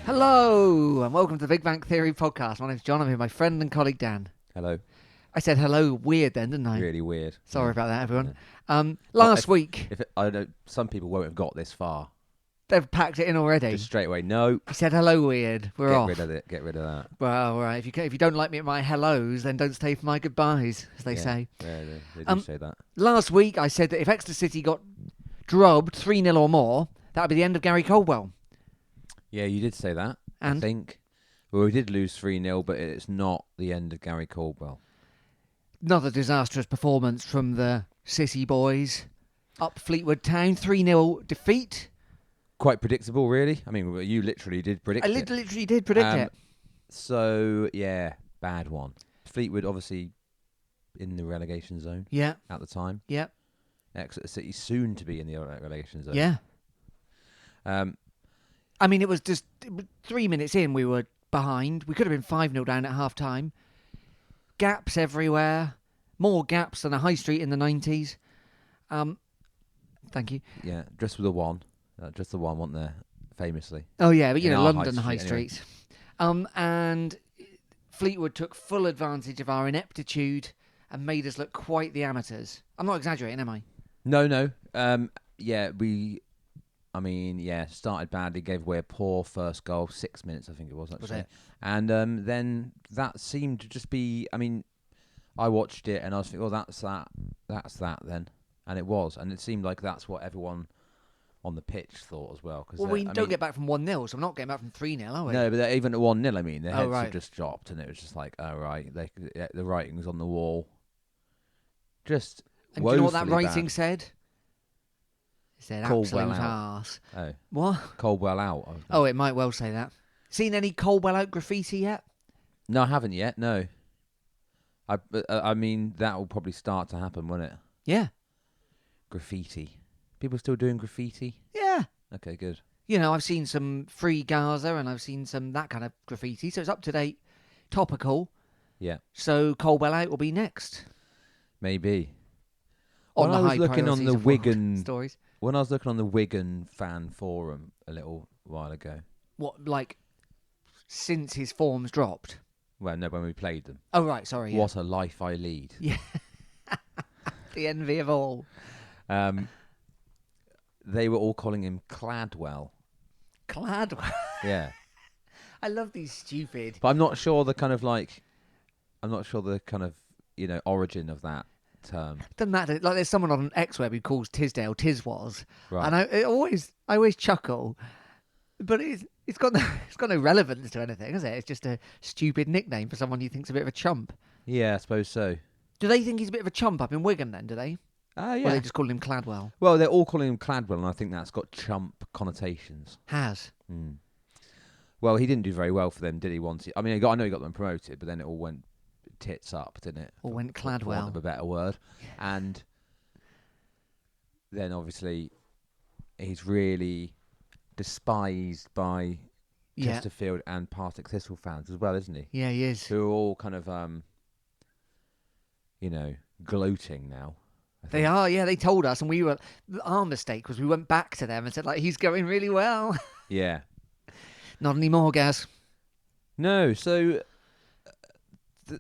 Hello, and welcome to the Big Bang Theory podcast. My name's John. I'm here with my friend and colleague Dan. Hello. I said hello weird then, didn't I? Really weird. Sorry Yeah. about that, everyone. Yeah. Last week, I know some people won't have got this far. they've packed it in already. Just straight away, no. He said hello weird. We're Get off. rid of it. Get rid of that. Well, all right. If you don't like me at my hellos, then don't stay for my goodbyes, as they say. Yeah, they do say that. Last week, I said that if Exeter City got drubbed 3-0 or more, that would be the end of Gary Caldwell. Yeah, you did say that. And? I think. Well, we did lose 3-0, but it's not the end of Gary Caldwell. Another disastrous performance from the City boys up Fleetwood Town. 3-0 defeat. Quite predictable, really. I mean, you literally did predict I it. literally did predict it. So, yeah, bad one. Fleetwood, obviously, in the relegation zone. Yeah. At the time. Yeah. Exeter City soon to be in the relegation zone. Yeah. I mean, it was 3 minutes in, we were behind. We could have been 5-0 down at half time. Gaps everywhere. More gaps than a high street in the 90s. Thank you. Yeah, just with the one. Just the one, wasn't there? Famously. Oh, yeah, but In our London high street, streets. And Fleetwood took full advantage of our ineptitude and made us look quite the amateurs. I'm not exaggerating, am I? No. Started badly, gave away a poor first goal, 6 minutes, I think it was, actually. Was it? And then that seemed to just be, I watched it and I was thinking, that's that then. And it was. And it seemed like that's what everyone on the pitch thought as well. Well, we don't get back from 1-0, so we're not getting back from 3-0, are we? No, but even at 1-0, their heads right. had just dropped and it was just like, oh, right, the writing's on the wall. Just And do you know what that woefully writing bad. said? It said Caldwell absolute out. arse. Oh. What? Caldwell out. Oh, it might well say that. Seen any Caldwell out graffiti yet? No, I haven't yet, no. That will probably start to happen, won't it? Yeah. Graffiti. People still doing graffiti? Yeah. Okay, good. I've seen some Free Gaza and I've seen some that kind of graffiti, so it's up to date, topical. Yeah. So Caldwell out will be next. Maybe. On When the I was high looking on priorities the of world Wigan stories. When I was looking on the Wigan fan forum a little while ago. What, like, since his form's dropped? Well, no, when we played them. Oh, right, sorry. Yeah. What a life I lead. Yeah. The envy of all. They were all calling him Cladwell. Cladwell? Yeah. I love these stupid... But I'm not sure the kind of origin of that term. Doesn't matter. Like, there's someone on X-Web who calls Tisdale Tiswas. Right. And I always chuckle, but it's got no relevance to anything, is it? It's just a stupid nickname for someone you think's a bit of a chump. Yeah, I suppose so. Do they think he's a bit of a chump up in Wigan then, do they? Yeah. Or are they just calling him Cladwell? Well, they're all calling him Cladwell, and I think that's got chump connotations. Has. Mm. Well, he didn't do very well for them, did he? I know he got them promoted, but then it all went tits up, didn't it? Or went For want Cladwell. of a better word. And then, obviously, he's really despised by Chesterfield and Partick Thistle fans as well, isn't he? Yeah, he is. Who are all kind of, gloating now. They are, yeah. They told us, and our mistake was we went back to them and said, like, he's going really well. Yeah. Not anymore, Gaz. No, so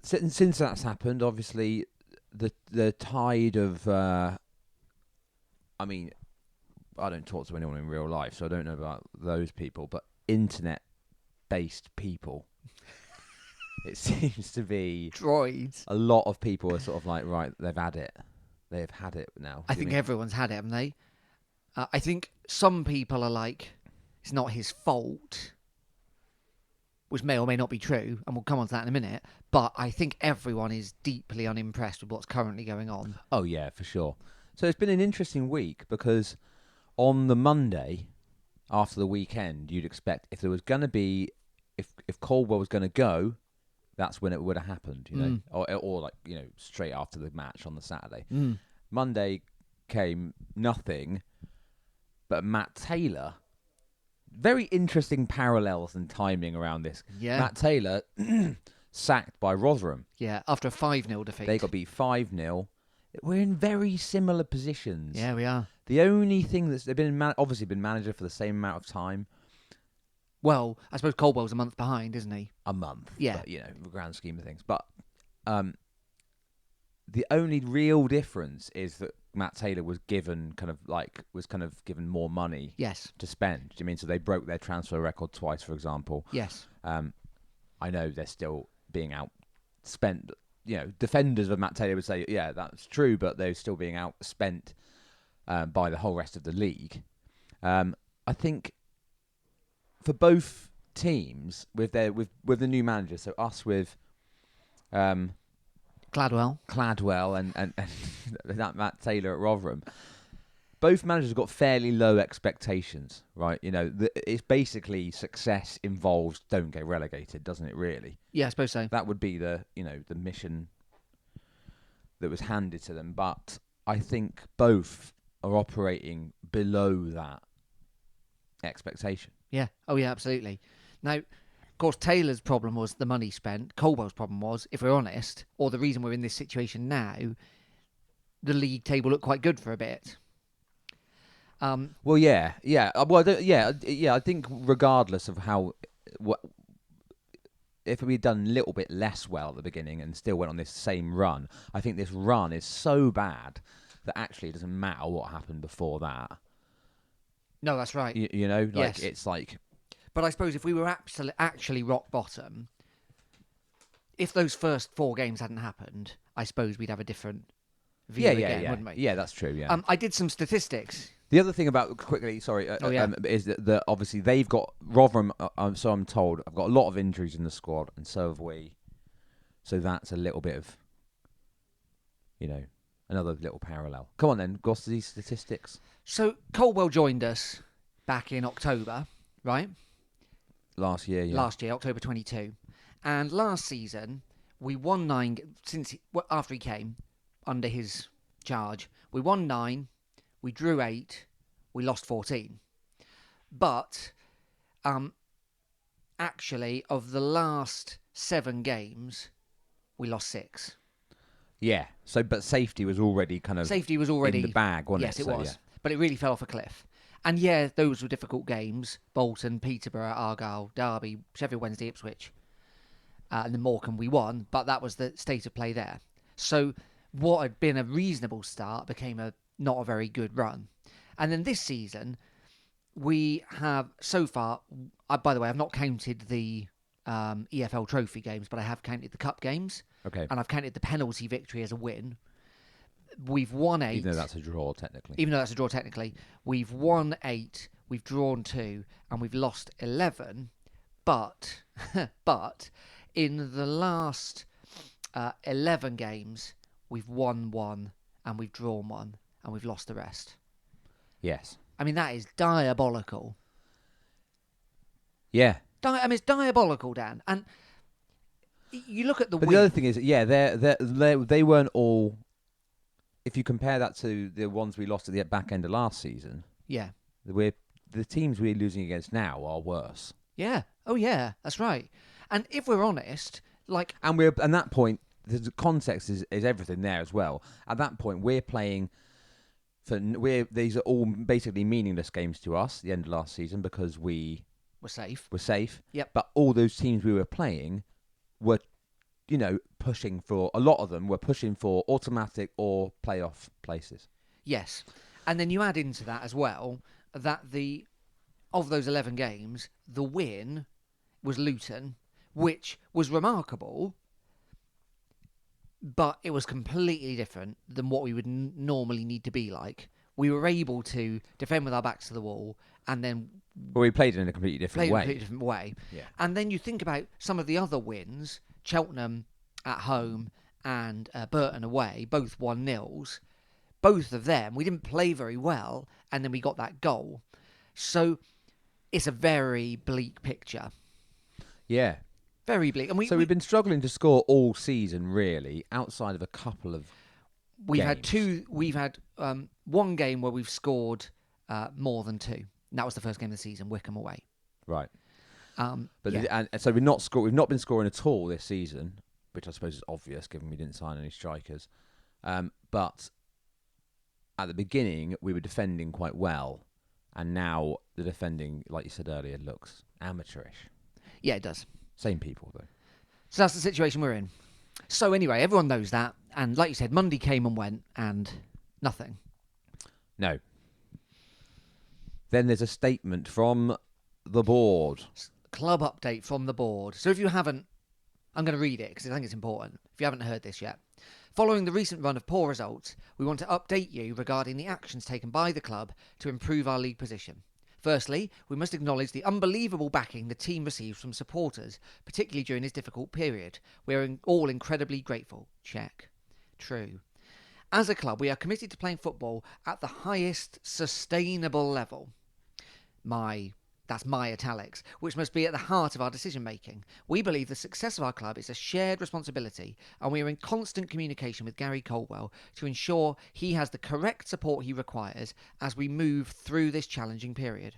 since that's happened, obviously, the tide of... I don't talk to anyone in real life, so I don't know about those people, but internet-based people, it seems to be... Droids. A lot of people are sort of like, right, they've had it. They've had it now. I think everyone's had it, haven't they? I think some people are like, it's not his fault, which may or may not be true, and we'll come on to that in a minute, but I think everyone is deeply unimpressed with what's currently going on. Oh, yeah, for sure. So it's been an interesting week because on the Monday, after the weekend, you'd expect if there was going to be, if Caldwell was going to go, that's when it would have happened, or straight after the match on the Saturday. Monday came nothing, but Matt Taylor. Very interesting parallels and timing around this. Yeah. Matt Taylor sacked by Rotherham. Yeah, after a 5-0 defeat. They got beat 5-0. We're in very similar positions. Yeah, we are. The only thing they've been obviously been manager for the same amount of time. Well, I suppose Colwell's a month behind, isn't he? A month. Yeah. But, in the grand scheme of things. But the only real difference is that Matt Taylor was given given more money Yes. to spend. Do you mean so they broke their transfer record twice, for example? Yes. I know they're still being outspent. Defenders of Matt Taylor would say, yeah, that's true, but they're still being outspent by the whole rest of the league. I think for both teams with the new manager, so us with Cladwell and that Matt Taylor at Rotherham, both managers have got fairly low expectations, right? It's basically success involves don't get relegated, doesn't it? Really? Yeah, I suppose so. That would be the mission that was handed to them. But I think both are operating below that expectation. Yeah. Oh, yeah, absolutely. Now, of course, Taylor's problem was the money spent. Colwell's problem was, if we're honest, or the reason we're in this situation now, the league table looked quite good for a bit. Well, yeah. Well, I think regardless of if we'd done a little bit less well at the beginning and still went on this same run, I think this run is so bad that actually it doesn't matter what happened before that. No, that's right. Yes. It's like. But I suppose if we were actually rock bottom, if those first 4 games hadn't happened, I suppose we'd have a different view again, wouldn't we? Yeah, that's true. Yeah. I did some statistics. The other thing about is that obviously they've got Rotherham. So I'm told, I've got a lot of injuries in the squad, and so have we. So that's a little bit of, another little parallel. Come on then, go to these statistics. So Colwell joined us back in October, right? Last year, October 22. And last season, we won 9 after he came under his charge. We won 9, we drew 8, we lost 14. But actually, of the last 7 games, we lost 6. Yeah. So, but safety was already in the bag, wasn't it? Yes, it was. Yeah. But it really fell off a cliff. And yeah, those were difficult games. Bolton, Peterborough, Argyle, Derby, Sheffield Wednesday, Ipswich. And then Morecambe we won, but that was the state of play there. So what had been a reasonable start became not a very good run. And then this season, we have so far, by the way, I've not counted the EFL Trophy games, but I have counted the Cup games. Okay. And I've counted the penalty victory as a win. We've won 8. Even though that's a draw, technically. We've won 8, we've drawn 2, and we've lost 11. But in the last 11 games, we've won 1, and we've drawn 1, and we've lost the rest. Yes. I mean, that is diabolical. Yeah. It's diabolical, Dan. And you look at the But win. the other thing is, they weren't all. If you compare that to the ones we lost at the back end of last season, yeah, the teams we're losing against now are worse. Yeah. Oh, yeah. That's right. And if we're honest, and at that point, the context is everything there as well. At that point, we're playing these are all basically meaningless games to us. The end of last season because we're safe. Yep. But all those teams we were playing were. Pushing for a lot of them were pushing for automatic or playoff places. Yes. And then you add into that as well that of those 11 games, the win was Luton, which was remarkable, but it was completely different than what we would normally need to be like. We were able to defend with our backs to the wall and then... Well, we played in a completely different way. Yeah. And then you think about some of the other wins, Cheltenham at home and Burton away, both 1-0s. Both of them, we didn't play very well, and then we got that goal. So it's a very bleak picture. Yeah. Very bleak. And we've been struggling to score all season, really, outside of a couple of games. We've had one game where we've scored more than 2. And that was the first game of the season, Wickham away. Right. So we've not been scoring at all this season, which I suppose is obvious given we didn't sign any strikers. But at the beginning, we were defending quite well, and now the defending, like you said earlier, looks amateurish. Yeah, it does. Same people, though. So that's the situation we're in. So anyway, everyone knows that. And like you said, Monday came and went and nothing. No. Then there's a statement from the board. Club update from the board. So if you haven't, I'm going to read it because I think it's important. If you haven't heard this yet. Following the recent run of poor results, we want to update you regarding the actions taken by the club to improve our league position. Firstly, we must acknowledge the unbelievable backing the team receives from supporters, particularly during this difficult period. We are all incredibly grateful. Check. True. As a club, we are committed to playing football at the highest sustainable level. That's my italics, which must be at the heart of our decision making. We believe the success of our club is a shared responsibility, and we are in constant communication with Gary Caldwell to ensure he has the correct support he requires as we move through this challenging period.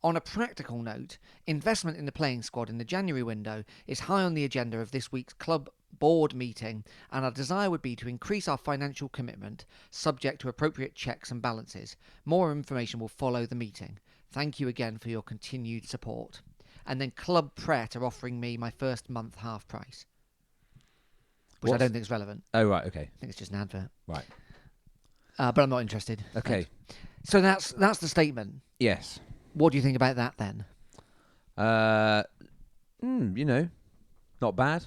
On a practical note, investment in the playing squad in the January window is high on the agenda of this week's club board meeting, and our desire would be to increase our financial commitment, subject to appropriate checks and balances. More information will follow the meeting. Thank you again for your continued support. And then Club Pret are offering me my first month half price, which I don't think is relevant. Oh, right, okay. I think it's just an advert. Right. But I'm not interested. Okay. Thanks. So that's the statement. Yes. What do you think about that then? Not bad.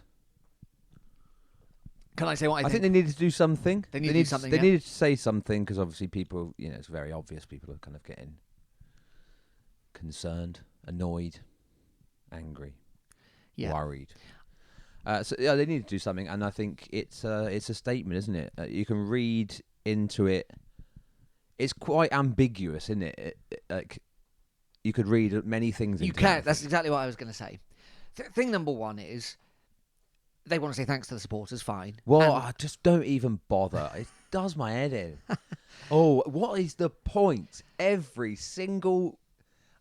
Can I say what I think? I think they needed to do something. They needed to do something, They yeah. needed to say something because obviously people, it's very obvious people are kind of getting concerned, annoyed, angry, worried. So they need to do something, and I think it's a statement, isn't it? You can read into it. It's quite ambiguous, isn't it? Like you could read many things. You can. That's exactly what I was going to say. Thing number one is they want to say thanks to the supporters. Fine. Well, I just don't even bother. It does my head in. Oh, what is the point?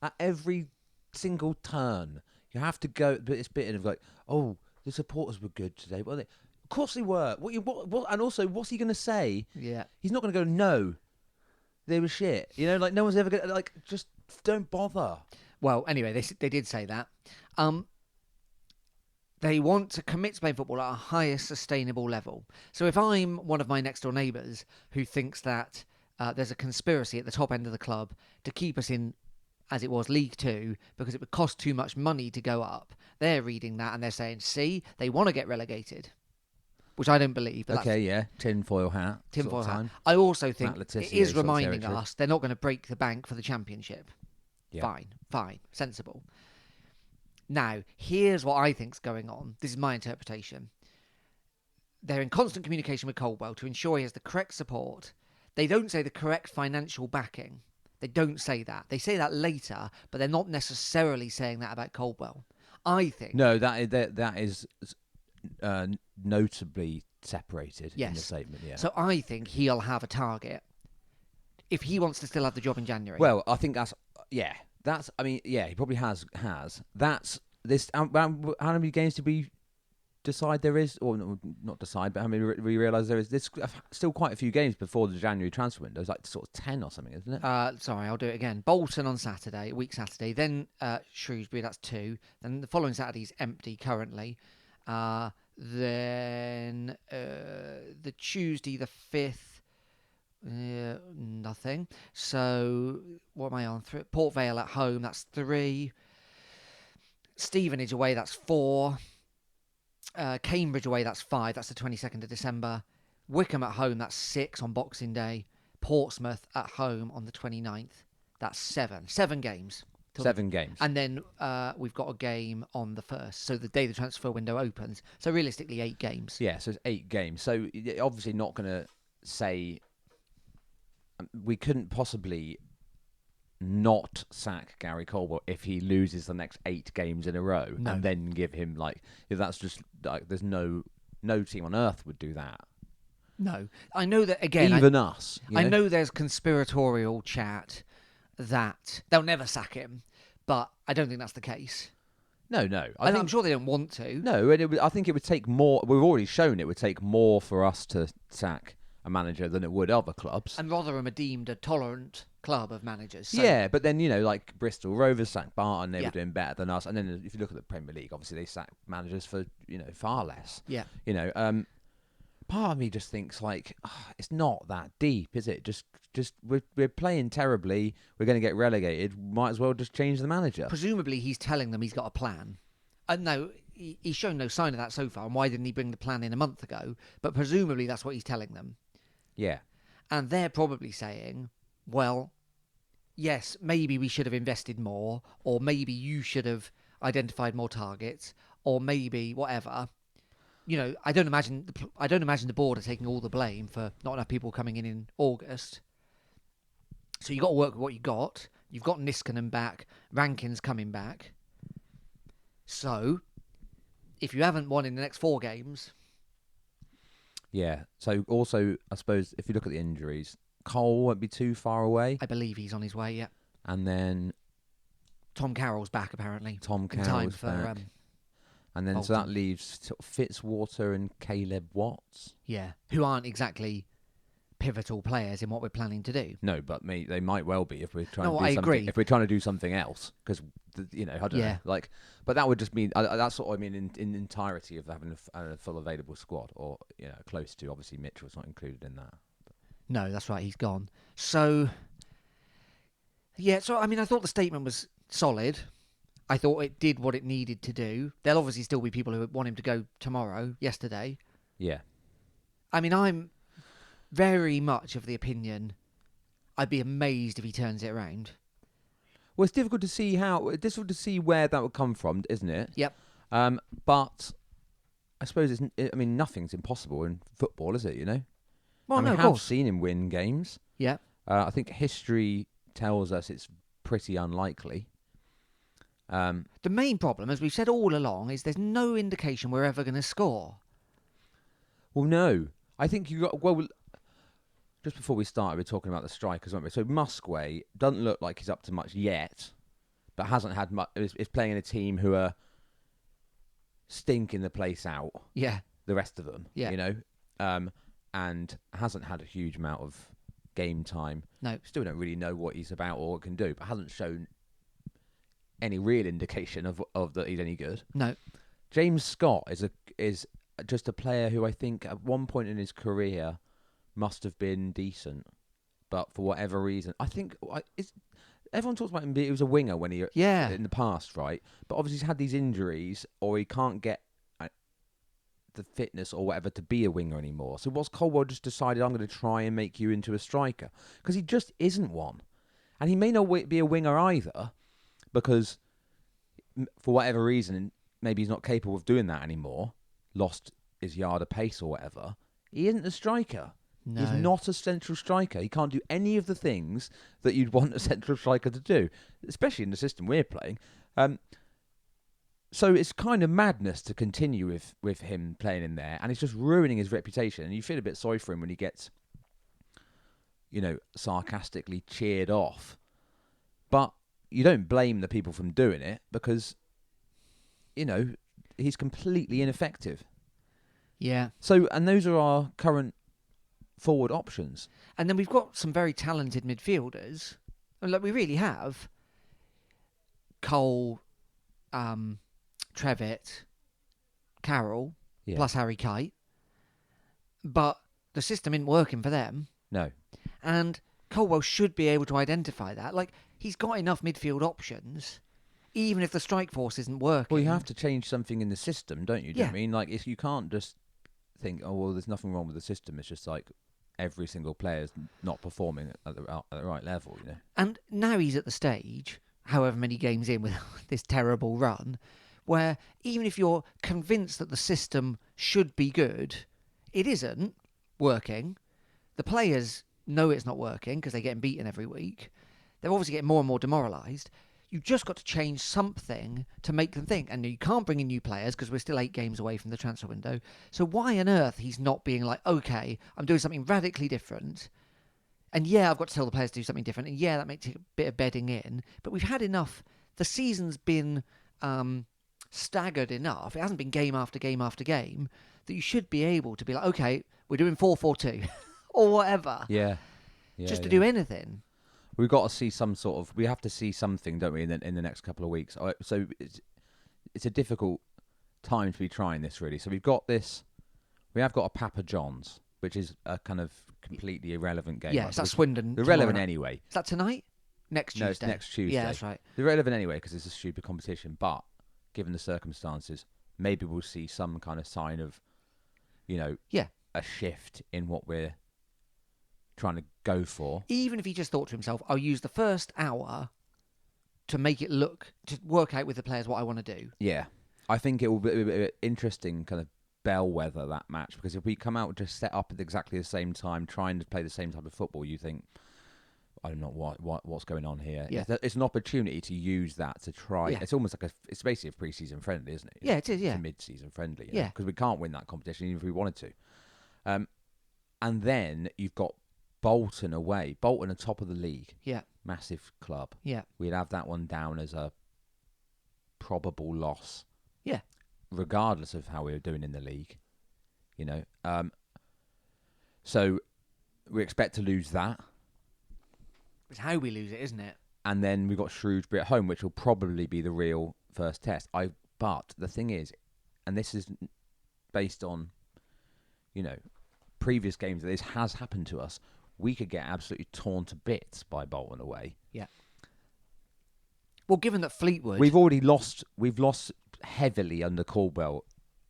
At every single turn, you have to go. But it's bit of like, oh, the supporters were good today. Well, of course they were. What? And also, what's he going to say? Yeah. He's not going to go, no, they were shit. Like no one's ever going to just don't bother. Well, anyway, they did say that. They want to commit to playing football at a highest sustainable level. So if I'm one of my next door neighbours who thinks that there's a conspiracy at the top end of the club to keep us in, as it was, League Two, because it would cost too much money to go up, they're reading that and they're saying, see, they want to get relegated, which I don't believe. But Okay, yeah, tinfoil hat. Tinfoil hat. Time. I also think Matt Letizia it is sort of reminding territory. us they're not going to break the bank for the Championship. Yeah. Fine, sensible. Now, here's what I think's going on. This is my interpretation. They're in constant communication with Caldwell to ensure he has the correct support. They don't say the correct financial backing. They don't say that. They say that later, but they're not necessarily saying that about Caldwell. I think... No, that is notably separated in the statement, yeah. So I think he'll have a target if he wants to still have the job in January. Well, I think he probably has. That's this. How many games did we decide there is? Or not decide, but how many we realise there is? There's still quite a few games before the January transfer window. It's like sort of 10 or something, isn't it? Sorry, I'll do it again. Bolton on Saturday, then Shrewsbury, that's 2. Then the following Saturday's empty currently. Then the Tuesday, the 5th, nothing. So what am I on? Port Vale at home, that's 3. Stevenage away, that's 4. Cambridge away, that's 5. That's the 22nd of December. Wickham at home, that's 6 on Boxing Day. Portsmouth at home on the 29th, that's 7. 7 games. 7 games. And then we've got a game on the 1st, so the day the transfer window opens. So realistically, 8 games. Yeah, so it's 8 games. So you're obviously not going to say... We couldn't possibly not sack Gary Caldwell if he loses the next 8 games in a row and then give him if that's just there's no team on earth would do that. No, I know that again. Even us. I know there's conspiratorial chat that they'll never sack him, but I don't think that's the case. No. I'm sure they don't want to. No, and I think it would take more. We've already shown it would take more for us to sack a manager than it would other clubs. And Rotherham are deemed a tolerant club of managers. So, Yeah, but then, like Bristol Rovers sacked Barton, they Yeah. were doing better than us. And then if you look at the Premier League, obviously they sack managers for, far less. yeah. Part of me just thinks it's not that deep, is it? Just we're playing terribly. We're going to get relegated. Might as well just change the manager. Presumably he's telling them he's got a plan. No, he's shown no sign of that so far. And why didn't he bring the plan in a month ago? But presumably that's what he's telling them. Yeah. And they're probably saying, well, yes, maybe we should have invested more, or maybe you should have identified more targets, or maybe whatever. I don't imagine the board are taking all the blame for not enough people coming in August. So you got to work with what you got. You've got Niskanen back, Rankin's coming back. So if you haven't won in the next 4 games, Yeah. So also, I suppose if you look at the injuries, Cole won't be too far away, I believe he's on his way. Yeah, and then Tom Carroll's back apparently. Tom in time Carroll's for back. And then so that Bolton. leaves sort of Fitzwater and Caleb Watts. who aren't exactly pivotal players in what we're planning to do. No, but they might well be if we're trying No, to do I something. agree. If we're trying to do something else, because I don't Yeah. know, but that would just mean that's what I mean in entirety of having a full available squad, or close to. Obviously, Mitchell's not included in that. No, that's right, he's gone. So, I thought the statement was solid. I thought it did what it needed to do. There'll obviously still be people who want him to go yesterday. Yeah. I'm very much of the opinion I'd be amazed if he turns it around. Well, it's difficult to see where that would come from, isn't it? Yep. But I suppose nothing's impossible in football, is it? Well, no, we of have course. seen him win games. Yeah. I think history tells us it's pretty unlikely. The main problem, as we've said all along, is there's no indication we're ever going to score. Well, no. I think just before we started, we were talking about the strikers, weren't we? So Musquay doesn't look like he's up to much yet, but hasn't had much. Is playing in a team who are stinking the place out. Yeah. The rest of them, Yeah. And hasn't had a huge amount of game time. No. Still don't really know what he's about or what can do, but hasn't shown any real indication of that he's any good. No. James Scott is just a player who I think at one point in his career must have been decent, but for whatever reason, I think everyone talks about him. He was a winger when he in the past, right? But obviously he's had these injuries, or he can't get the fitness or whatever to be a winger anymore. So what's Colwell just decided? I'm going to try and make you into a striker, because he just isn't one, and he may not be a winger either, because for whatever reason maybe he's not capable of doing that anymore. Lost his yard of pace or whatever. He isn't a striker. No. He's not a central striker. He can't do any of the things that you'd want a central striker to do, especially in the system we're playing. So it's kind of madness to continue with him playing in there, and it's just ruining his reputation. And you feel a bit sorry for him when he gets, sarcastically cheered off. But you don't blame the people from doing it, because, he's completely ineffective. Yeah. So, and those are our current forward options. And then we've got some very talented midfielders. Like we really have. Cole, Trevitt, Carroll, plus Harry Kite. But the system isn't working for them. No. And Colwell should be able to identify that. Like, he's got enough midfield options, even if the strike force isn't working. Well, you have to change something in the system, don't you? Do you know Yeah. what I mean? Like, you can't just think, oh, well, there's nothing wrong with the system. It's just like every single player's not performing at the right level, And now he's at the stage, however many games in with this terrible run, where even if you're convinced that the system should be good, it isn't working. The players know it's not working because they're getting beaten every week. They're obviously getting more and more demoralised. You've just got to change something to make them think. And you can't bring in new players because we're still 8 games away from the transfer window. So why on earth he's not being like, okay, I'm doing something radically different. And yeah, I've got to tell the players to do something different. And yeah, that may take a bit of bedding in. But we've had enough. The season's been staggered enough. It hasn't been game after game after game that you should be able to be like, okay, we're doing 4-4-2. or whatever. Yeah. Just to do anything. We've got to see some sort of. We have to see something, don't we, in the next couple of weeks? So it's a difficult time to be trying this, really. So we've got this. We have got a Papa John's, which is a kind of completely irrelevant game. Yeah, right? it's that Swindon. Irrelevant anyway. Is that tonight? Next Tuesday. No, it's next Tuesday. Yeah, that's right. Irrelevant anyway because it's a stupid competition. But given the circumstances, maybe we'll see some kind of sign of, a shift in what we're trying to go for. Even if he just thought to himself, I'll use the first hour to make it to work out with the players what I want to do. Yeah. I think it will be an interesting kind of bellwether, that match, because if we come out just set up at exactly the same time, trying to play the same type of football, you think, I don't know what's going on here. Yeah. It's an opportunity to use that to try. Yeah. It's almost like it's basically a pre-season friendly, isn't it? Yeah, it is, yeah. It's a mid-season friendly. Yeah. Because we can't win that competition even if we wanted to. And then you've got Bolton away. Bolton are top of the league. Yeah. Massive club. Yeah. We'd have that one down as a probable loss. Yeah. Regardless of how we were doing in the league. So we expect to lose that. It's how we lose it, isn't it? And then we've got Shrewsbury at home, which will probably be the real first test. But the thing is, and this is based on, previous games that this has happened to us, we could get absolutely torn to bits by Bolton away. Yeah. Well, given that Fleetwood... We've lost heavily under Caldwell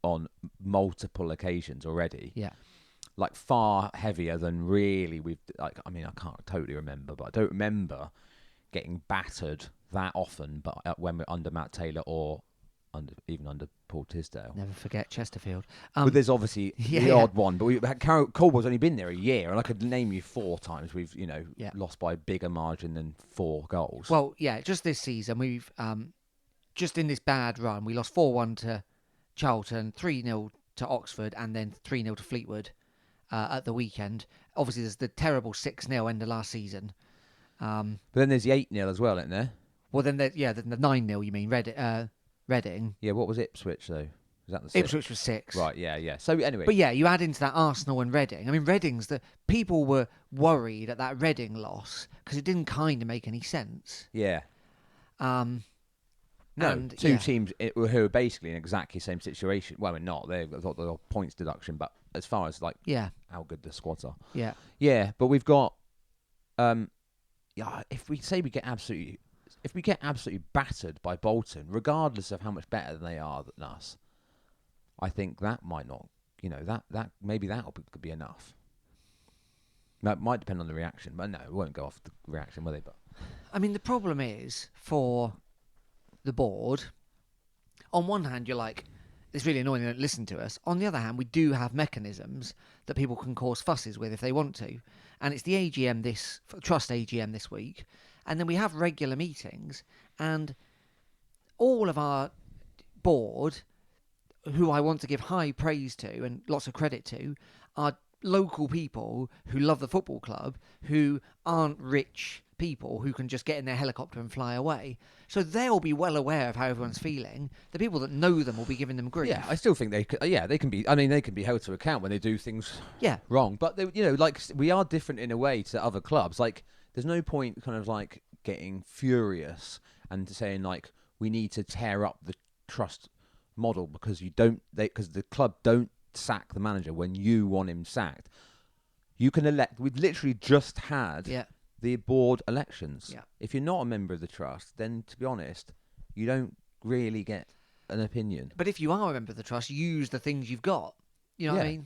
on multiple occasions already. Yeah. Like far heavier than really I can't totally remember, but I don't remember getting battered that often. But when we're under Matt Taylor or even under Paul Tisdale. Never forget Chesterfield. But there's obviously the odd one. But Caldwell's only been there a year, and I could name you 4 times we've lost by a bigger margin than 4 goals. Well, yeah, just this season we've just in this bad run we lost 4-1 to Charlton, 3-0 to Oxford, and then 3-0 to Fleetwood. At the weekend. Obviously, there's the terrible 6-0 end of last season. But then there's the 8-0 as well, isn't there? Well, then the 9-0, you mean, Reading. Yeah, what was Ipswich, though? Was that the 6? Ipswich was 6. Right, yeah. So, anyway. But yeah, you add into that Arsenal and Reading. I mean, people were worried at that Reading loss because it didn't kind of make any sense. Yeah. No, and, two teams who are basically in exactly the same situation. Well, we're not. They've got the points deduction, but as far as how good the squads are. Yeah. Yeah, but we've got if we say we get absolutely battered by Bolton, regardless of how much better they are than us, I think that might not, that maybe could be enough. Now, it might depend on the reaction, but no, it won't go off the reaction, will they? But I mean, the problem is for the board, on one hand, you're like, it's really annoying they don't listen to us. On the other hand, we do have mechanisms that people can cause fusses with if they want to. And it's the Trust AGM this week. And then we have regular meetings. And all of our board, who I want to give high praise to and lots of credit to, are local people who love the football club, who aren't rich people who can just get in their helicopter and fly away. So they'll be well aware of how everyone's feeling. The people that know them will be giving them grief. yeah, I still think they could. They can be. I mean, they can be held to account when they do things wrong. But they, we are different in a way to other clubs. Like, there's no point kind of like getting furious and saying like we need to tear up the Trust model because because the club don't sack the manager when you want him sacked. You can elect. We've literally just had the board elections. Yeah. If you're not a member of the Trust, then to be honest, you don't really get an opinion. But if you are a member of the Trust, use the things you've got. You know what I mean?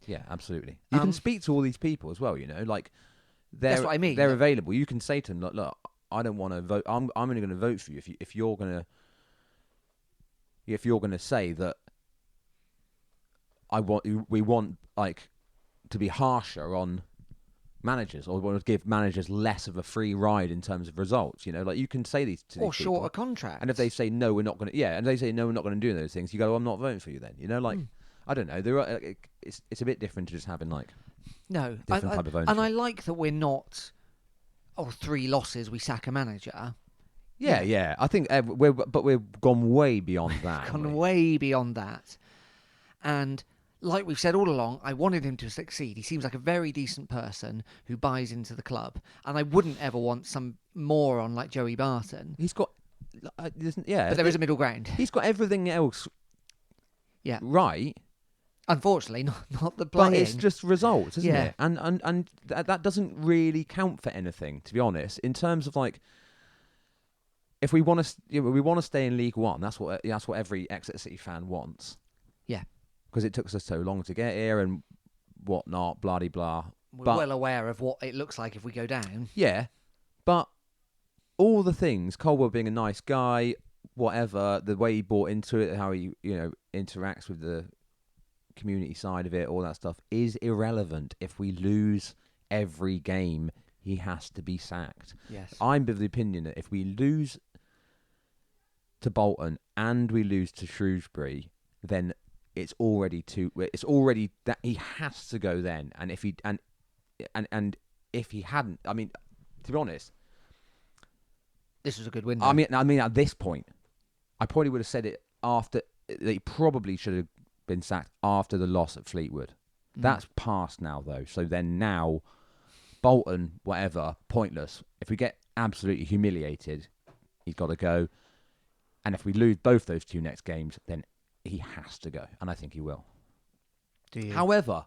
Yeah, absolutely. You can speak to all these people as well, like that's what I mean. They're available. You can say to them, look, I don't want to vote. I'm only going to vote for you if you're going to say that we want like to be harsher on managers, or want to give managers less of a free ride in terms of results. Like you can say these to or these shorter people. contracts. And if they say no, we're not going to. Yeah, and they say no, we're not going to do those things. You go, I'm not voting for you then. I don't know. There are, it's a bit different to just having like different type of ownership. And I like that we're not 3 losses we sack a manager. Yeah. I think we've gone way beyond that. Way beyond that. And like we've said all along, I wanted him to succeed. He seems like a very decent person who buys into the club, and I wouldn't ever want some moron like Joey Barton. He's got, But there is a middle ground. He's got everything else Yeah. right. Unfortunately, not the playing. But it's just results, isn't Yeah. it? And that doesn't really count for anything, to be honest. In terms of like, if we want to stay in League One, that's what every Exeter City fan wants. Yeah. Because it took us so long to get here and whatnot, blah de blah. We're well aware of what it looks like if we go down. Yeah, but all the things, Colwell being a nice guy, whatever, the way he bought into it, how he interacts with the community side of it, all that stuff is irrelevant. If we lose every game, he has to be sacked. Yes. I'm of the opinion that if we lose to Bolton and we lose to Shrewsbury, then it's already that he has to go then. And if he and if he hadn't, I mean, to be honest, this was a good win. I mean, at this point, I probably would have said it after. That he probably should have been sacked after the loss at Fleetwood. That's past now, though. So then now, Bolton, whatever, pointless. If we get absolutely humiliated, he's got to go. And if we lose both those two next games, then he has to go. And I think he will. Do you? However,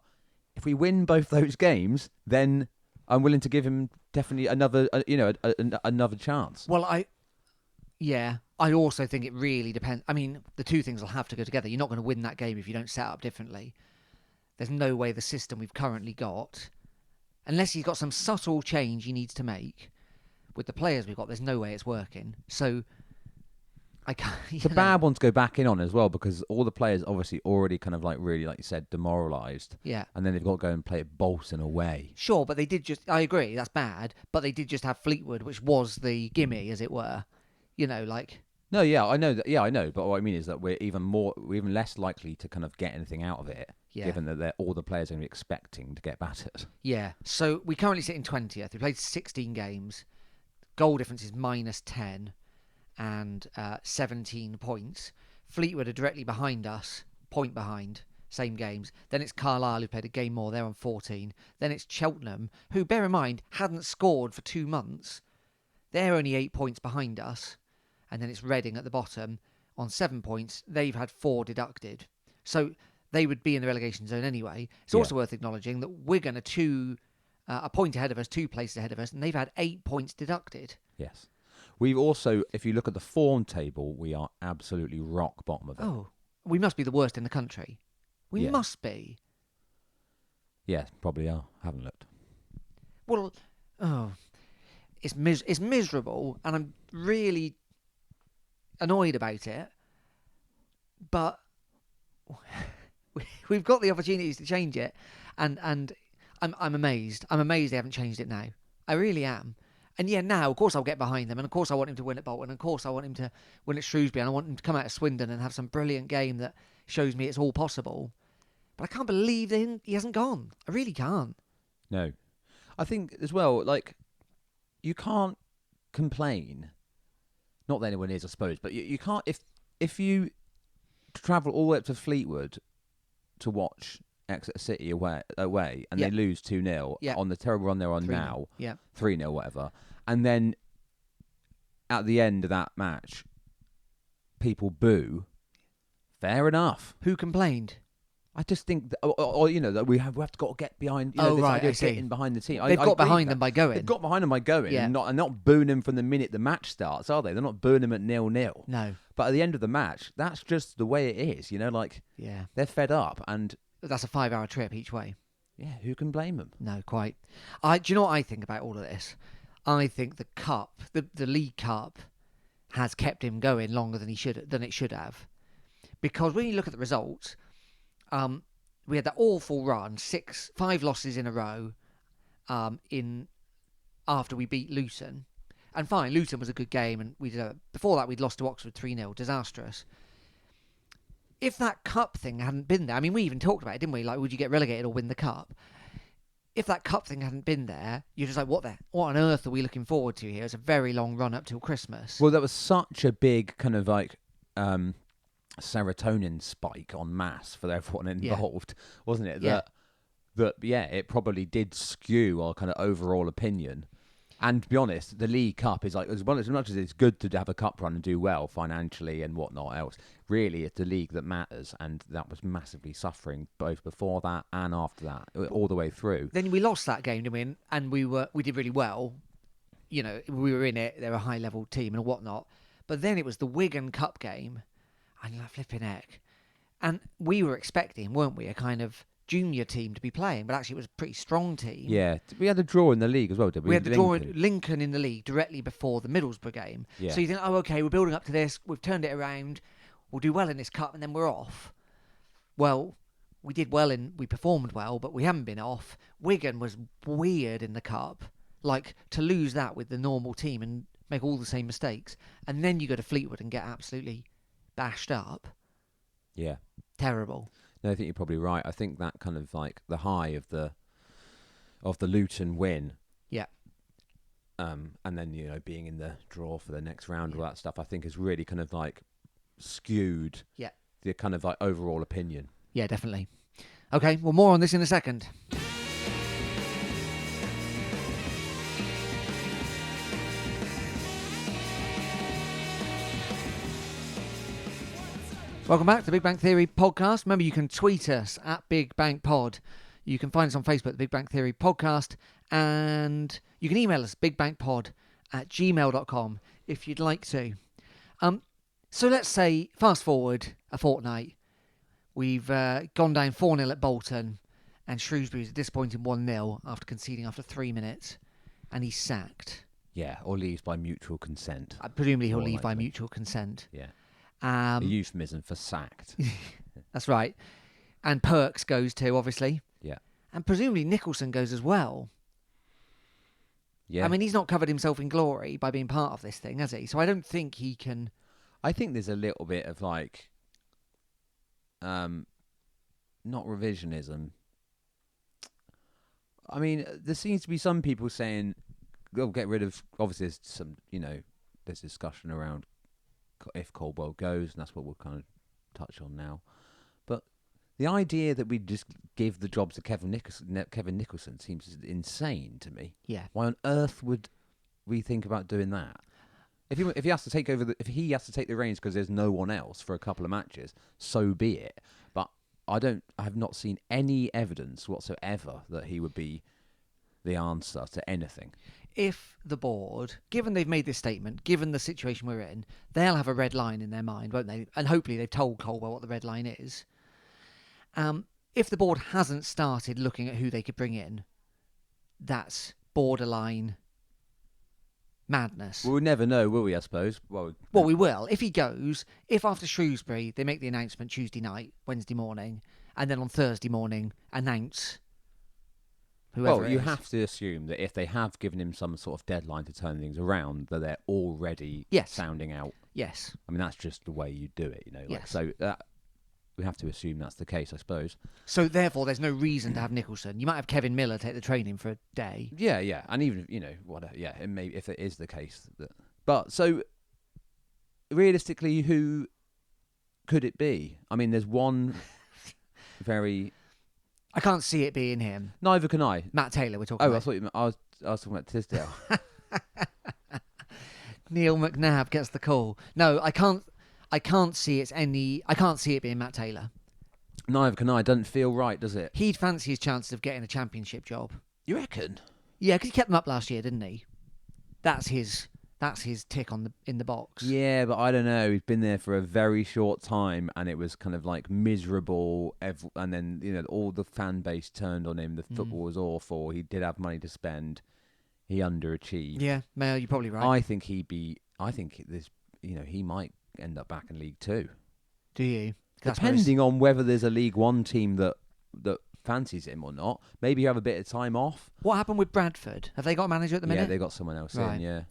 if we win both those games, then I'm willing to give him definitely another, another chance. Well, I also think it really depends. I mean, the two things will have to go together. You're not going to win that game if you don't set up differently. There's no way the system we've currently got, unless he's got some subtle change he needs to make with the players we've got, there's no way it's working. So I can't. It's a bad one to go back in on as well, because all the players obviously already kind of like really, like you said, demoralised. Yeah. And then they've got to go and play at Bolton away. Sure, but they did just. I agree, that's bad. But they did just have Fleetwood, which was the gimme, as it were. No, yeah, I know that. Yeah, I know. But what I mean is that we're even less likely to kind of get anything out of it, given that all the players are going to be expecting to get battered. Yeah. So we currently sit in 20th. We played 16 games. Goal difference is -10 and 17 points. Fleetwood are directly behind us, point behind, same games. Then it's Carlisle, who played a game more. They're on 14. Then it's Cheltenham, who, bear in mind, hadn't scored for 2 months. They're only 8 points behind us. And then it's Reading at the bottom on 7 points. They've had 4 deducted. So they would be in the relegation zone anyway. It's also worth acknowledging that Wigan are a point ahead of us, 2 places ahead of us, and they've had 8 points deducted. Yes. We've also, if you look at the form table, we are absolutely rock bottom of it. Oh, we must be the worst in the country. We must be. Yeah, probably are. Haven't looked. Well, it's miserable, and I'm really annoyed about it, but we've got the opportunities to change it, and I'm amazed. I'm amazed they haven't changed it now. I really am. And yeah, now of course I'll get behind them, and of course I want him to win at Bolton, and of course I want him to win at Shrewsbury, and I want him to come out of Swindon and have some brilliant game that shows me it's all possible. But I can't believe he hasn't gone. I really can't. No, I think as well, like, you can't complain. Not that anyone is, I suppose, but you can't if you travel all the way up to Fleetwood to watch Exeter City away and they lose 2-0 on the terrible run they're on 3-0. now, Yeah, 3-0, whatever, and then at the end of that match, people boo. Fair enough. who complained? I just think, that we have to got to get behind. This idea of getting behind the team. They've got behind them by going. They've got behind them by going, and not booing them from the minute the match starts, are they? They're not booing them at 0-0. No. But at the end of the match, that's just the way it is. They're fed up, and that's a 5-hour trip each way. Yeah, who can blame them? No, quite. Do you know what I think about all of this? I think the cup, the League Cup, has kept him going longer than it should have, because when you look at the results. We had that awful run, 5 losses in a row, after we beat Luton, and fine, Luton was a good game, and before that we'd lost to Oxford 3-0, disastrous. If that cup thing hadn't been there, I mean, we even talked about it, didn't we? Like, would you get relegated or win the cup? If that cup thing hadn't been there, you're just like, what on earth are we looking forward to here? It's a very long run up till Christmas. Well, that was such a big kind of like serotonin spike en masse for everyone Yeah. involved, wasn't it? Yeah. It probably did skew our kind of overall opinion. And to be honest, the League Cup is like, as much as it's good to have a cup run and do well financially and whatnot else, really it's the league that matters, and that was massively suffering both before that and after that, all the way through. Then we lost that game, didn't we? And we did really well. You know, we were in it. They're a high level team and whatnot. But then it was the Wigan Cup game, and you're like, flipping heck. And we were expecting, weren't we, a kind of junior team to be playing, but actually it was a pretty strong team. Yeah, we had a draw in the league as well, did we? We had the draw at Lincoln. Lincoln in the league directly before the Middlesbrough game. Yeah. So you think, oh, okay, we're building up to this. We've turned it around. We'll do well in this cup, and then we're off. Well, we performed well, but we haven't been off. Wigan was weird in the cup. Like, to lose that with the normal team and make all the same mistakes, and then you go to Fleetwood and get absolutely bashed up. Yeah. Terrible. No, I think you're probably right. I think that kind of like the high of the Luton win. Yeah. And then, being in the draw for the next round, all that stuff, I think has really kind of like skewed the kind of like overall opinion. Yeah, definitely. Okay, well, more on this in a second. Welcome back to the Big Bang Theory podcast. Remember, you can tweet us at Big Bang Pod. You can find us on Facebook, the Big Bang Theory podcast. And you can email us, bigbangpod@gmail.com, if you'd like to. So let's say, fast forward a fortnight. We've gone down 4-0 at Bolton, and Shrewsbury's a disappointing 1-0 after conceding after 3 minutes. And he's sacked. Yeah, or leaves by mutual consent. Presumably he'll More leave by likely. mutual consent. Yeah. A euphemism for sacked. That's right. And Perks goes too, obviously. Yeah. And presumably Nicholson goes as well. Yeah. I mean, he's not covered himself in glory by being part of this thing, has he? So I don't think he can... I think there's a little bit of like, not revisionism. I mean, there seems to be some people saying, "They'll get rid of." Obviously, there's some, there's discussion around if Caldwell goes, and that's what we'll kind of touch on now. But the idea that we just give the job to Kevin Nicholson seems insane to me. Yeah. Why on earth would we think about doing that? If he has to take over, if he has to take the reins because there's no one else for a couple of matches, so be it. But I have not seen any evidence whatsoever that he would be the answer to anything. If the board, given they've made this statement, given the situation we're in, they'll have a red line in their mind, won't they? And hopefully they've told Caldwell what the red line is. If the board hasn't started looking at who they could bring in, that's borderline madness. Well, we'll never know, will we, I suppose? Well, we will. If he goes, if after Shrewsbury they make the announcement Tuesday night, Wednesday morning, and then on Thursday morning announce whoever it you is. have to assume that if they have given him some sort of deadline to turn things around, that they're already sounding out. Yes. I mean, that's just the way you do it, Yes. So we have to assume that's the case, I suppose. So therefore, there's no reason to have Nicholson. You might have Kevin Miller take the training for a day. Yeah, and even whatever. Yeah, it may, if it is the case but so realistically, who could it be? I mean, there's one very. I can't see it being him. Neither can I. Matt Taylor, we're talking I about. thought I was talking about Tisdale. Neil McNabb gets the call. No, I can't see I can't see it being Matt Taylor. Neither can I. Doesn't feel right, does it? He'd fancy his chances of getting a championship job. You reckon? Yeah, because he kept them up last year, didn't he? That's his tick in the box. Yeah, but I don't know. He's been there for a very short time, and it was kind of like miserable. And then all the fan base turned on him. The football was awful. He did have money to spend. He underachieved. Yeah, Mel, you're probably right. I think he might end up back in League Two. Do you? Depending on whether there's a League One team that fancies him or not. Maybe have a bit of time off. What happened with Bradford? Have they got a manager at the minute? Yeah, they got someone else in, yeah.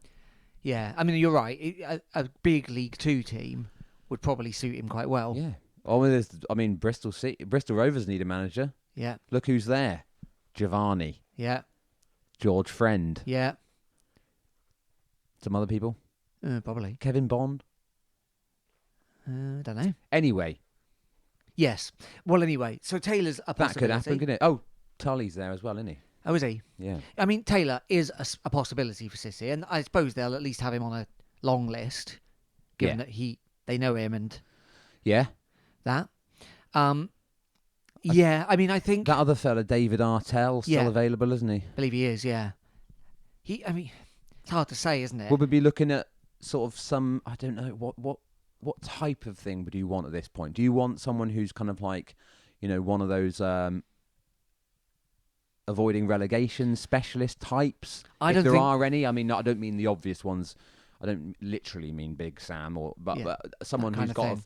Yeah, I mean, you're right. A big League Two team would probably suit him quite well. Yeah. Bristol Rovers need a manager. Yeah. Look who's there. Giovanni. Yeah. George Friend. Yeah. Some other people. Probably. Kevin Bond. Don't know. Anyway, Yes. Well, anyway, so Taylor's a that possibility. could happen, couldn't it? Oh, Tully's there as well, isn't he? Oh, is he? Yeah. I mean, Taylor is a possibility for City, and I suppose they'll at least have him on a long list, given that they know him and Yeah. that. Yeah, I mean, I think That other fella, David Artell, still available, isn't he? I believe he is. Yeah. I mean, it's hard to say, isn't it? Will we be looking at sort of some? I don't know what type of thing would you want at this point? Do you want someone who's kind of like, one of those avoiding relegation specialist types? If there are any. I mean, I don't mean the obvious ones. I don't literally mean Big Sam, but someone who's got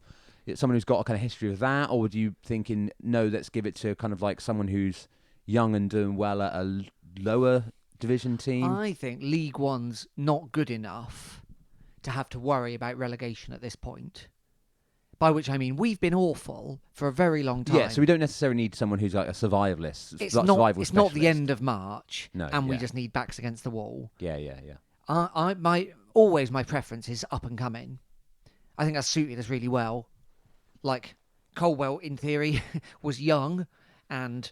someone who's got a kind of history of that. Or would you thinking no? Let's give it to kind of like someone who's young and doing well at a lower division team. I think League One's not good enough to have to worry about relegation at this point. By which I mean we've been awful for a very long time. Yeah, so we don't necessarily need someone who's like a survivalist. It's survival it's not the end of March, no, and we just need backs against the wall. Yeah. My preference is up and coming. I think that's suited us really well. Like Colwell, in theory, was young and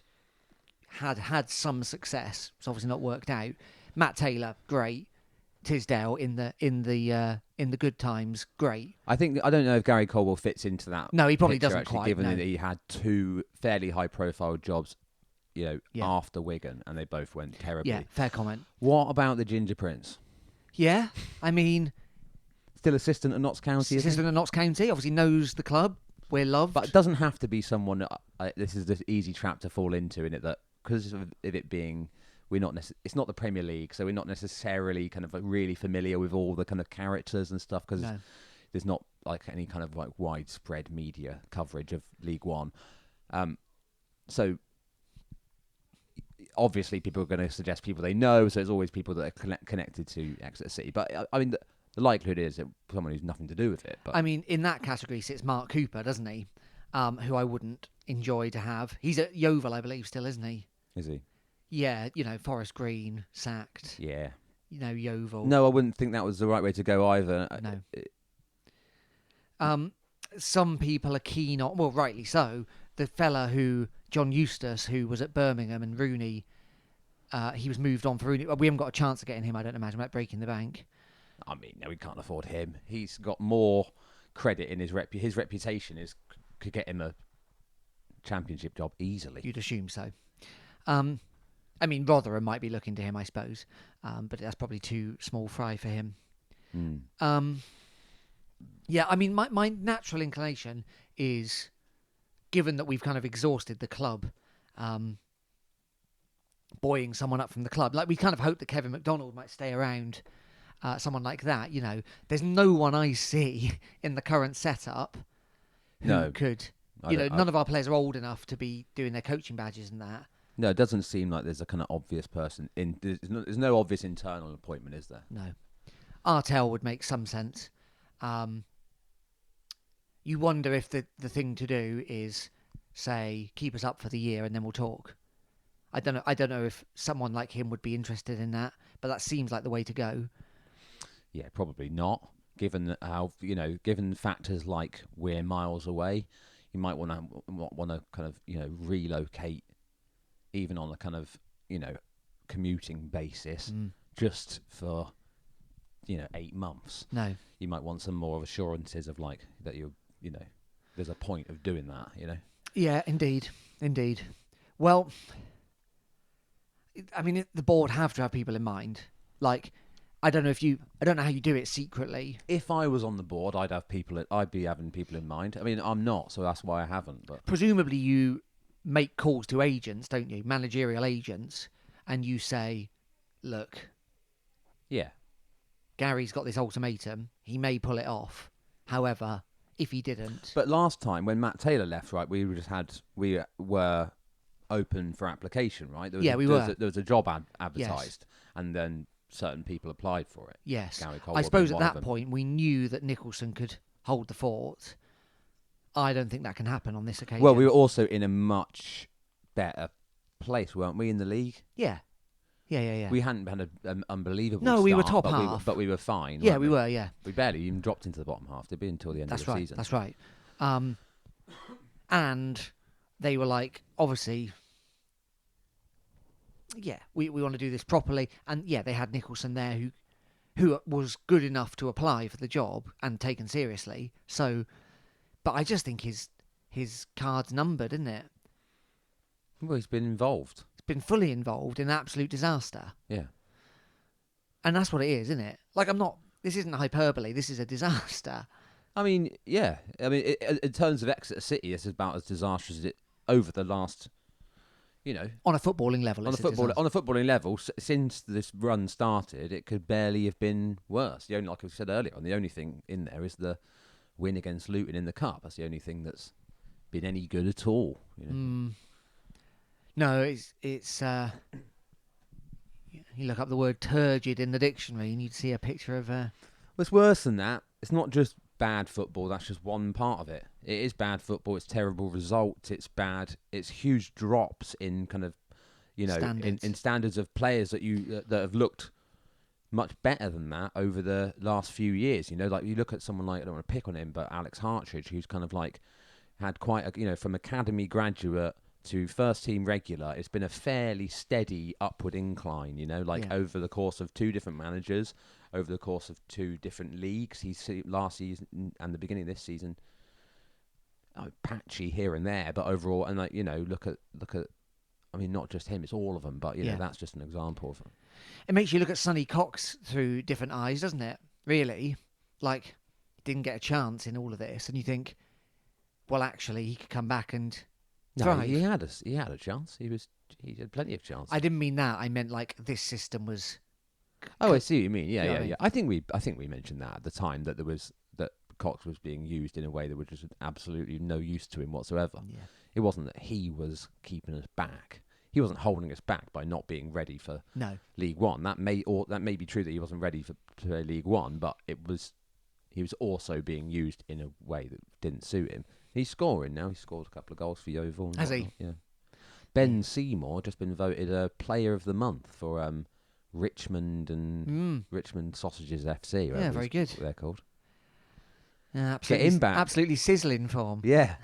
had some success. It's obviously not worked out. Matt Taylor, great. Tisdale in the good times, great. I don't know if Gary Colwell fits into that. No, he probably picture, doesn't actually, quite. Given No. that he had two fairly high-profile jobs, after Wigan, and they both went terribly. Yeah, fair comment. What about the Ginger Prince? Yeah, I mean, Still assistant at Notts County. assistant at Notts County, obviously knows the club. We're loved. But it doesn't have to be someone. This is the easy trap to fall into, in it that because of it being. It's not the Premier League, so we're not necessarily kind of like really familiar with all the kind of characters and stuff because there's not like any kind of like widespread media coverage of League One. So obviously people are going to suggest people they know, so there's always people that are connected to Exeter City. But I mean, the likelihood is that someone who's nothing to do with it. But I mean, in that category sits Mark Cooper, doesn't he? Who I wouldn't enjoy to have. He's at Yeovil, I believe, still, isn't he? Is he? Yeah, Forest Green, sacked. Yeah. Yeovil. No, I wouldn't think that was the right way to go either. No. Some people are keen on, well, rightly so, the fella John Eustace, who was at Birmingham and Rooney, he was moved on for Rooney. We haven't got a chance of getting him, I don't imagine, like breaking the bank. I mean, no, we can't afford him. He's got more credit in his reputation could get him a championship job easily. You'd assume so. I mean, Rotherham might be looking to him, I suppose, but that's probably too small fry for him. Yeah, I mean, my natural inclination is, given that we've kind of exhausted the club, buoying someone up from the club, like we kind of hope that Kevin McDonald might stay around, someone like that. There's no one I see in the current setup who could. None of our players are old enough to be doing their coaching badges and that. No, it doesn't seem like there's a kind of obvious person. There's no obvious internal appointment, is there? No. Artell would make some sense. You wonder if the thing to do is, say, keep us up for the year and then we'll talk. I don't know if someone like him would be interested in that, but that seems like the way to go. Yeah, probably not. Given how given factors like we're miles away, you might want to kind of relocate, even on a kind of commuting basis, just for 8 months. No, you might want some more of assurances of like that there's a point of doing that. Yeah, indeed. Well, I mean, the board have to have people in mind. Like, I don't know how you do it secretly. If I was on the board, I'd be having people in mind. I mean, I'm not, so that's why I haven't. But presumably, you make calls to agents, don't you? Managerial agents, and you say, "Look, yeah, Gary's got this ultimatum. He may pull it off. However, if he didn't." But last time when Matt Taylor left, right, we were open for application, right? We were. There was a job advertised, and then certain people applied for it. Yes. Gary Cole I suppose at that point we knew that Nicholson could hold the fort. I don't think that can happen on this occasion. Well, we were also in a much better place, weren't we, in the league? Yeah. Yeah. We hadn't had an unbelievable No, start, we were top but half. but we were fine. Yeah, weren't we were. Yeah, We barely even dropped into the bottom half, did we, until the end of the season. That's right. And they were like, obviously, yeah, we want to do this properly. And yeah, they had Nicholson there who was good enough to apply for the job and taken seriously. So, but I just think his card's numbered, isn't it? Well, he's been involved. He's been fully involved in absolute disaster. Yeah. And that's what it is, isn't it? Like, this isn't hyperbole, this is a disaster. I mean, yeah. I mean, in terms of Exeter City, this is about as disastrous as it over the last, On a footballing level, on a footballing level, since this run started, it could barely have been worse. The only, like I said earlier, the only thing in there is the win against Luton in the cup. That's the only thing that's been any good at all. No, it's. You look up the word turgid in the dictionary, and you'd see a picture of. Well, it's worse than that. It's not just bad football. That's just one part of it. It is bad football. It's terrible results. It's bad. It's huge drops in kind of, Standards. in standards of players that that have looked much better than that over the last few years. Like you look at someone like, I don't want to pick on him, but Alex Hartridge, who's kind of like had quite a, from academy graduate to first team regular, it's been a fairly steady upward incline, over the course of two different managers, over the course of two different leagues. He's last season and the beginning of this season, patchy here and there, but overall, and look at, I mean, not just him, it's all of them, but that's just an example of it. It makes you look at Sonny Cox through different eyes, doesn't it? Really, like, didn't get a chance in all of this, and you think, well, actually, he could come back and. No, he had a chance. He had plenty of chances. I didn't mean that. I meant like this system was. Oh, I see what you mean. Yeah, You know yeah, what I mean? yeah. I think we mentioned that at the time that that Cox was being used in a way that was just absolutely no use to him whatsoever. Yeah. It wasn't that he was keeping us back. He wasn't holding us back by not being ready for League One. That may be true that he wasn't ready to play League One, but he was also being used in a way that didn't suit him. He's scoring now. He's scored a couple of goals for Yeovil. Has he? Yeah. Ben Seymour just been voted a Player of the Month for Richmond and Richmond Sausages FC. Yeah, very good. What they're called. Absolutely, Get him back. Absolutely sizzling form. Yeah.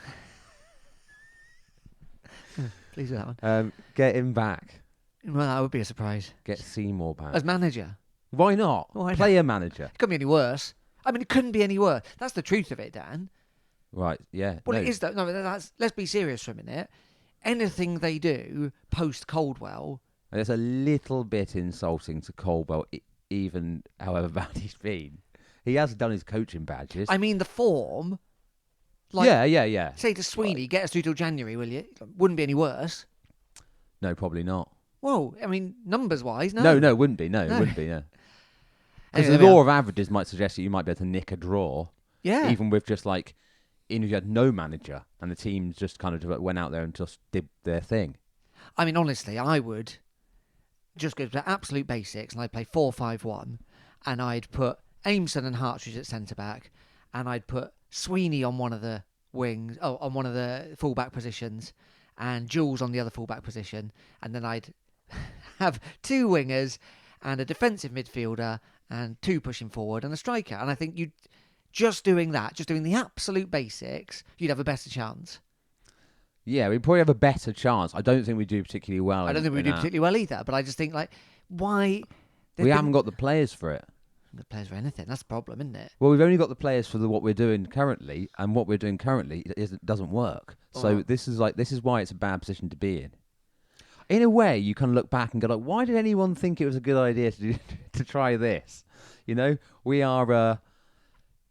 Pleased with that one. Get him back. Well, that would be a surprise. Get Seymour back. As manager. Why not? Player manager. It couldn't be any worse. I mean, it couldn't be any worse. That's the truth of it, Dan. Right, yeah. Well, it is though. No, let's be serious for a minute. Anything they do post Coldwell, And it's a little bit insulting to Coldwell, even however bad he's been. He has done his coaching badges. I mean, the form. Like, yeah. Say to Sweeney, get us through till January, will you? Wouldn't be any worse. No, probably not. Well, I mean, numbers wise, no. No, wouldn't be. No, it wouldn't be. No. Because Anyway, the law of averages might suggest that you might be able to nick a draw. Yeah. Even with just like, even if you had no manager and the teams just kind of went out there and just did their thing. I mean, honestly, I would just go to absolute basics and I'd play 4-5-1 and I'd put Aimson and Hartridge at centre-back and I'd put Sweeney on one of the wings, on one of the full-back positions and Jules on the other full-back position, and then I'd have two wingers and a defensive midfielder and two pushing forward and a striker. And I think you'd just doing that, just doing the absolute basics, you'd have a better chance. Yeah, we'd probably have a better chance. I don't think we do particularly well. I don't think we do particularly well either, but I just think, like, why... We haven't got the players for it. The players for anything. That's the problem, isn't it? Well, we've only got the players for what we're doing currently, and what we're doing currently doesn't work. So this is why it's a bad position to be in. In a way, you kind of look back and go, like, why did anyone think it was a good idea to try this? We are a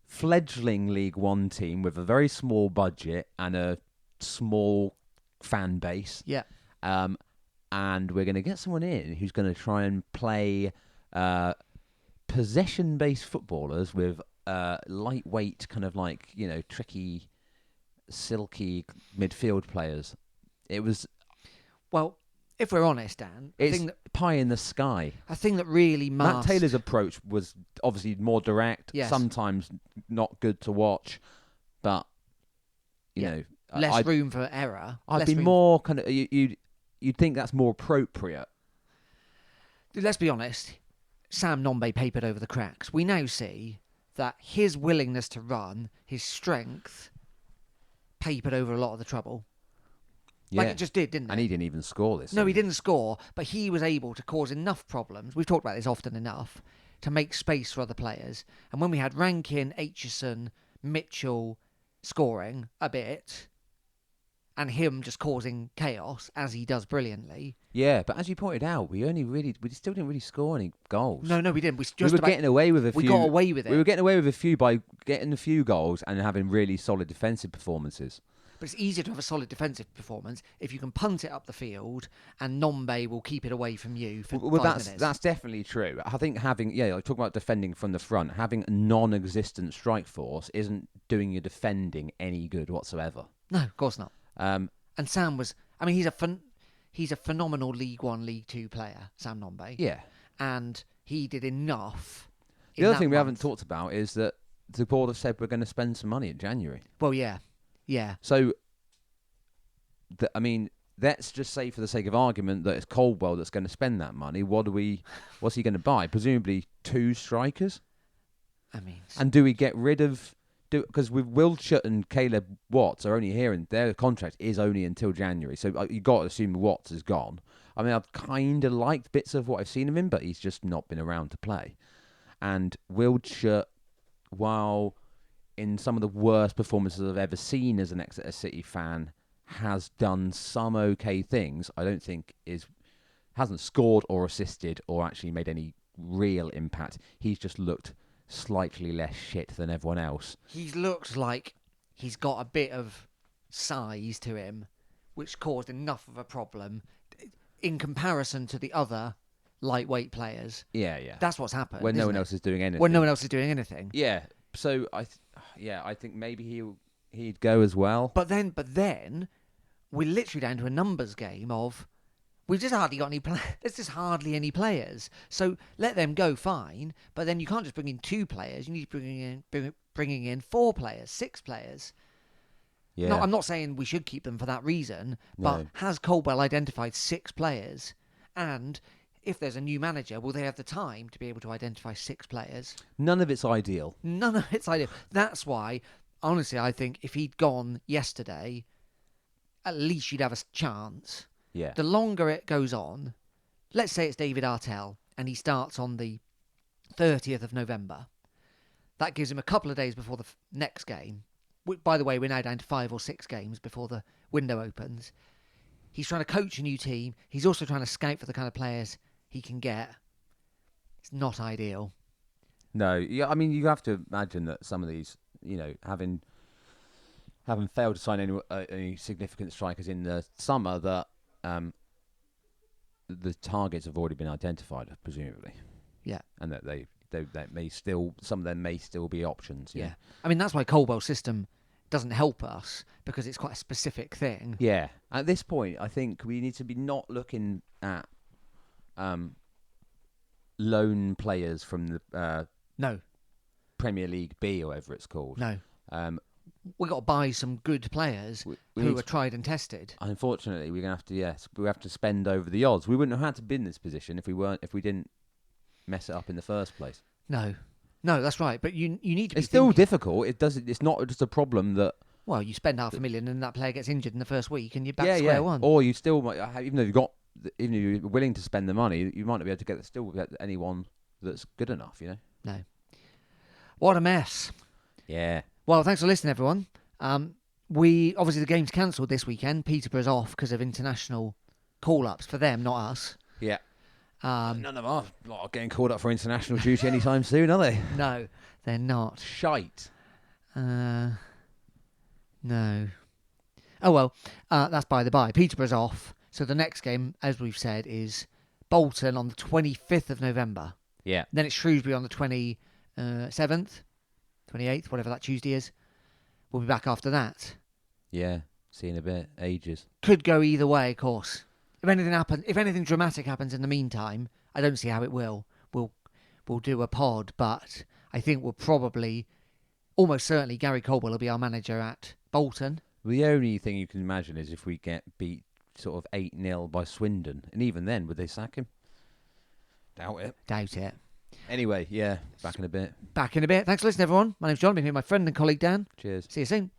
fledgling League One team with a very small budget and a small fan base. Yeah. And we're going to get someone in who's going to try and play possession-based footballers with lightweight, kind of like, tricky, silky midfield players. It was... Well, if we're honest, Dan... It's pie in the sky. A thing that really masked... Matt Taylor's approach was obviously more direct, sometimes not good to watch, but, you know... Less room for error. I'd be more kind of... You'd think that's more appropriate. let's be honest, Sam Nombe papered over the cracks. We now see that his willingness to run, his strength, papered over a lot of the trouble. Yeah. Like it just did, didn't it? And he didn't even score this. No, he didn't score, but he was able to cause enough problems. We've talked about this often enough to make space for other players. And when we had Rankin, Aitchison, Mitchell scoring a bit, and him just causing chaos as he does brilliantly. Yeah, but as you pointed out, we still didn't really score any goals. No, we didn't. We were getting away with a few. We got away with it. We were getting away with a few by getting a few goals and having really solid defensive performances. But it's easier to have a solid defensive performance if you can punt it up the field and Nombe will keep it away from you for 5 minutes. That's definitely true. I think like talking about defending from the front, having a non-existent strike force isn't doing your defending any good whatsoever. No, of course not. Um, and Sam was, I mean, he's a phenomenal League One, League Two player, Sam Nombe. Yeah. And he did enough. The other thing we haven't talked about is that the board have said we're going to spend some money in January. Well, yeah. Yeah. So, let's just say for the sake of argument that it's Coldwell that's going to spend that money. What's he going to buy? Presumably 2 strikers? I mean... And do we get rid of... Because with Wiltshire and Caleb Watts are only here and their contract is only until January. So you've got to assume Watts is gone. I mean, I've kind of liked bits of what I've seen of him, but he's just not been around to play. And Wiltshire, while... in some of the worst performances I've ever seen as an Exeter City fan, has done some okay things. I don't think hasn't scored or assisted or actually made any real impact. He's just looked slightly less shit than everyone else. He looks like he's got a bit of size to him, which caused enough of a problem in comparison to the other lightweight players. Yeah. That's what's happened. When no one else is doing anything. When no one else is doing anything. Yeah. So I think maybe he'd go as well. But then we're literally down to a numbers game of we've just hardly got any there's just hardly any players. So let them go, fine. But then you can't just bring in 2 players. You need to bringing in 4 players, 6 players. Yeah. No, I'm not saying we should keep them for that reason. But has Coldwell identified 6 players? And if there's a new manager, will they have the time to be able to identify 6 players? None of it's ideal. None of it's ideal. That's why, honestly, I think if he'd gone yesterday, at least you'd have a chance. Yeah. The longer it goes on, let's say it's David Artell, and he starts on the 30th of November. That gives him a couple of days before the next game. By the way, we're now down to 5 or 6 games before the window opens. He's trying to coach a new team. He's also trying to scout for the kind of players he can get. It's not ideal. No, yeah, I mean, you have to imagine that some of these, having failed to sign any significant strikers in the summer, that the targets have already been identified, presumably. Yeah, and that they may still, some of them may still be options. Yeah, I mean that's why Coldwell's system doesn't help us because it's quite a specific thing. Yeah, at this point, I think we need to be not looking at loan players from the no Premier League B or whatever it's called. No, we got to buy some good players who are tried and tested. Unfortunately, we're gonna have to spend over the odds. We wouldn't have had to be in this position if we didn't mess it up in the first place. No, that's right. But you need to. It's still difficult. It's not just a problem that. Well, you spend $500,000 and that player gets injured in the first week, and you're back to square one. Or you still might, even if you're willing to spend the money, you might not be able to get anyone that's good enough. No. What a mess. Yeah. Well, thanks for listening, everyone. Obviously the game's cancelled this weekend. Peterborough's off because of international call-ups for them, not us. Yeah. None of us are getting called up for international duty anytime soon, are they? No, they're not. Shite. No. Oh well, that's by the by. Peterborough's off, so the next game, as we've said, is Bolton on the 25th of November. Yeah. Then it's Shrewsbury on the 27th, 28th, whatever that Tuesday is. We'll be back after that. Yeah, see you in a bit. Ages. Could go either way, of course. If anything dramatic happens in the meantime, I don't see how it will. We'll do a pod, but I think we'll probably, almost certainly, Gary Coldwell will be our manager at Bolton. The only thing you can imagine is if we get beat sort of 8-0 by Swindon, and even then, would they sack him? Doubt it. Doubt it. Anyway, yeah, back in a bit. Back in a bit. Thanks for listening, everyone. My name's John. I've been here with my friend and colleague Dan. Cheers. See you soon.